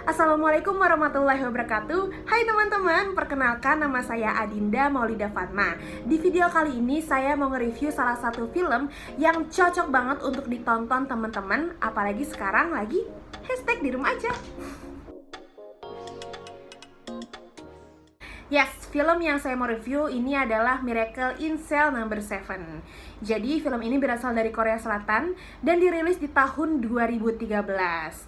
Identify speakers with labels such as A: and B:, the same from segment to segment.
A: Assalamualaikum warahmatullahi wabarakatuh. Hai teman-teman, perkenalkan nama saya Adinda Maulida Fatma. Di video kali ini saya mau nge-review salah satu film yang cocok banget untuk ditonton teman-teman, apalagi sekarang lagi hashtag di rumah aja. Yes, film yang saya mau review ini adalah Miracle in Cell No. 7. Jadi film ini berasal dari Korea Selatan dan dirilis di tahun 2013.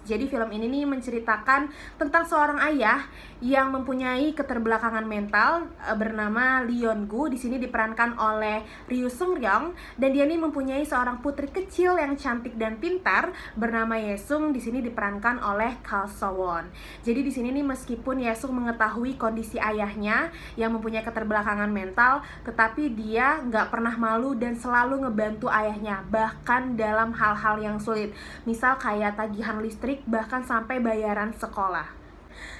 A: Jadi film ini nih menceritakan tentang seorang ayah yang mempunyai keterbelakangan mental bernama Lee Yeon-gu. Di sini diperankan oleh Ryu Seung-ryong, dan dia nih mempunyai seorang putri kecil yang cantik dan pintar bernama Yesung. Di sini diperankan oleh Kang So-won. Jadi di sini nih meskipun Yesung mengetahui kondisi ayahnya yang mempunyai keterbelakangan mental, tetapi dia nggak pernah malu dan selalu ngebantu ayahnya, bahkan dalam hal-hal yang sulit, misal kayak tagihan listrik, bahkan sampai bayaran sekolah.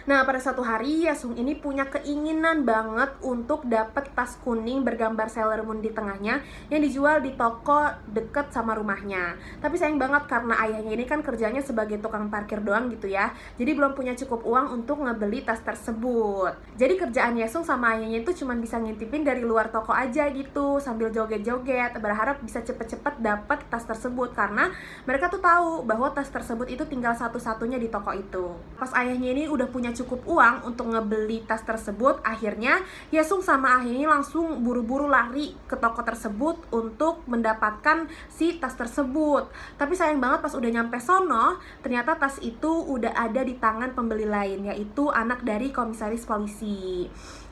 A: Nah, pada suatu hari Yesung ini punya keinginan banget untuk dapat tas kuning bergambar Sailor Moon di tengahnya yang dijual di toko deket sama rumahnya. Tapi sayang banget karena ayahnya ini kan kerjanya sebagai tukang parkir doang gitu ya. Jadi belum punya cukup uang untuk ngebeli tas tersebut. Jadi kerjaan Yesung sama ayahnya itu cuma bisa ngintipin dari luar toko aja gitu, sambil joget-joget, berharap bisa cepet-cepet dapat tas tersebut karena mereka tuh tahu bahwa tas tersebut itu tinggal satu-satunya di toko itu. Pas ayahnya ini udah punya cukup uang untuk ngebeli tas tersebut, akhirnya Yesung sama ayahnya langsung buru-buru lari ke toko tersebut untuk mendapatkan si tas tersebut. Tapi sayang banget pas udah nyampe sono, ternyata tas itu udah ada di tangan pembeli lain, yaitu anak dari komisaris polisi.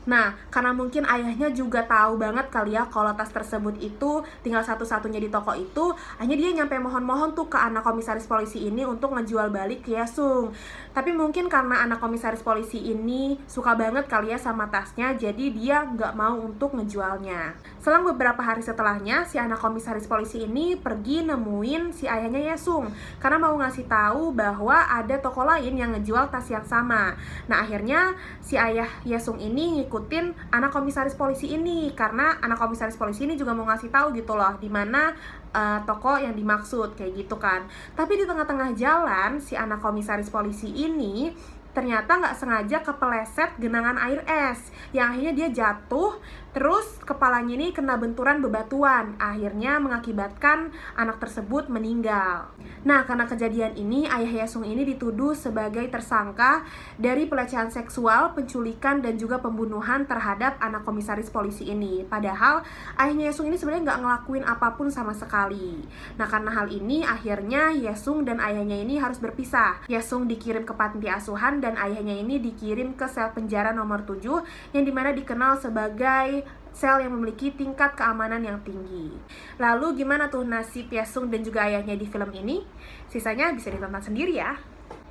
A: Nah, karena mungkin ayahnya juga tahu banget kali ya kalau tas tersebut itu tinggal satu-satunya di toko itu, akhirnya dia nyampe mohon-mohon tuh ke anak komisaris polisi ini untuk ngejual balik ke Yesung. Tapi mungkin karena anak komisaris polisi ini suka banget kali ya sama tasnya, jadi dia nggak mau untuk ngejualnya. Selang beberapa hari setelahnya, si anak komisaris polisi ini pergi nemuin si ayahnya Yesung karena mau ngasih tahu bahwa ada toko lain yang ngejual tas yang sama. Nah, akhirnya si ayah Yesung ini ngikutin anak komisaris polisi ini karena anak komisaris polisi ini juga mau ngasih tahu gitu loh di mana toko yang dimaksud kayak gitu kan. Tapi di tengah-tengah jalan si anak komisaris polisi ini ternyata nggak sengaja kepeleset genangan air es yang akhirnya dia jatuh, terus kepalanya ini kena benturan bebatuan, akhirnya mengakibatkan anak tersebut meninggal. Nah, karena kejadian ini ayah Yesung ini dituduh sebagai tersangka dari pelecehan seksual, penculikan, dan juga pembunuhan terhadap anak komisaris polisi ini. Padahal ayahnya Yesung ini sebenarnya nggak ngelakuin apapun sama sekali. Nah, karena hal ini akhirnya Yesung dan ayahnya ini harus berpisah. Yesung dikirim ke panti asuhan dan ayahnya ini dikirim ke sel penjara nomor 7 yang dimana dikenal sebagai sel yang memiliki tingkat keamanan yang tinggi. Lalu gimana tuh nasib Yesung dan juga ayahnya di film ini? Sisanya bisa ditonton sendiri ya.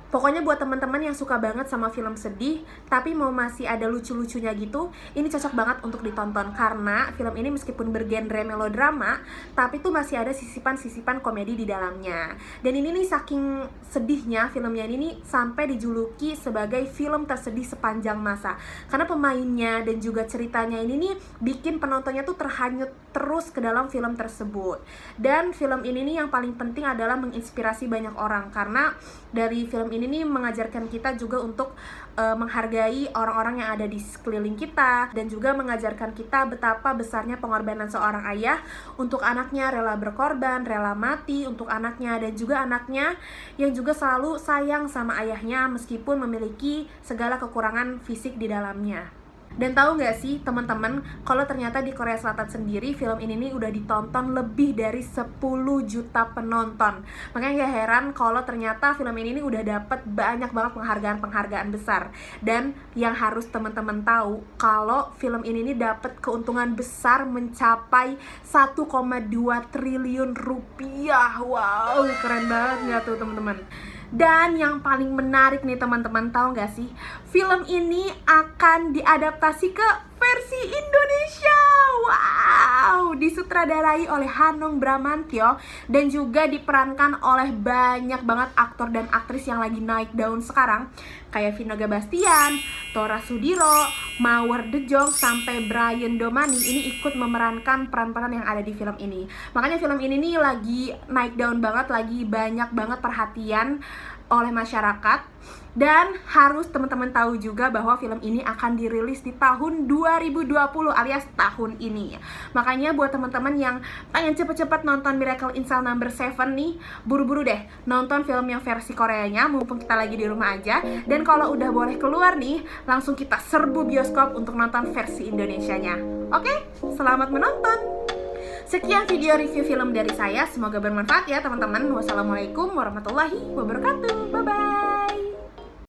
A: Pokoknya buat teman-teman yang suka banget sama film sedih tapi mau masih ada lucu-lucunya gitu, ini cocok banget untuk ditonton karena film ini meskipun bergenre melodrama, tapi tuh masih ada sisipan-sisipan komedi di dalamnya. Dan ini nih saking sedihnya filmnya ini nih sampai dijuluki sebagai film tersedih sepanjang masa. Karena pemainnya dan juga ceritanya ini nih bikin penontonnya tuh terhanyut terus ke dalam film tersebut. Dan film ini nih yang paling penting adalah menginspirasi banyak orang karena dari film ini nih mengajarkan kita juga untuk menghargai orang-orang yang ada di sekeliling kita dan juga mengajarkan kita betapa besarnya pengorbanan seorang ayah untuk anaknya, rela berkorban, rela mati untuk anaknya, dan juga anaknya yang juga selalu sayang sama ayahnya meskipun memiliki segala kekurangan fisik di dalamnya. Dan tahu nggak sih teman-teman, kalau ternyata di Korea Selatan sendiri film ini nih udah ditonton lebih dari 10 juta penonton. Makanya gak heran kalau ternyata film ini nih udah dapet banyak banget penghargaan-penghargaan besar. Dan yang harus teman-teman tahu, kalau film ini nih dapet keuntungan besar mencapai 1,2 triliun rupiah. Wow, keren banget nggak tuh teman-teman? Dan yang paling menarik nih teman-teman, tahu nggak sih, film ini akan diadaptasi ke versi Indonesia. Wow, disutradarai oleh Hanung Bramantyo dan juga diperankan oleh banyak banget aktor dan aktris yang lagi naik daun sekarang, kayak Vino Bastian, Tora Sudiro, Mawar De Jong, sampai Brian Domani ini ikut memerankan peran-peran yang ada di film ini. Makanya film ini nih lagi naik daun banget, lagi banyak banget perhatian oleh masyarakat. Dan harus teman-teman tahu juga bahwa film ini akan dirilis di tahun 2020 alias tahun ini. Makanya buat teman-teman yang pengen cepet-cepet nonton Miracle in Cell Number 7 nih, buru-buru deh nonton film yang versi Koreanya mumpung kita lagi di rumah aja. Dan kalau udah boleh keluar nih, langsung kita serbu bioskop untuk nonton versi Indonesianya. Oke, selamat menonton. Sekian video review film dari saya, semoga bermanfaat ya teman-teman. Wassalamualaikum warahmatullahi wabarakatuh. Bye-bye.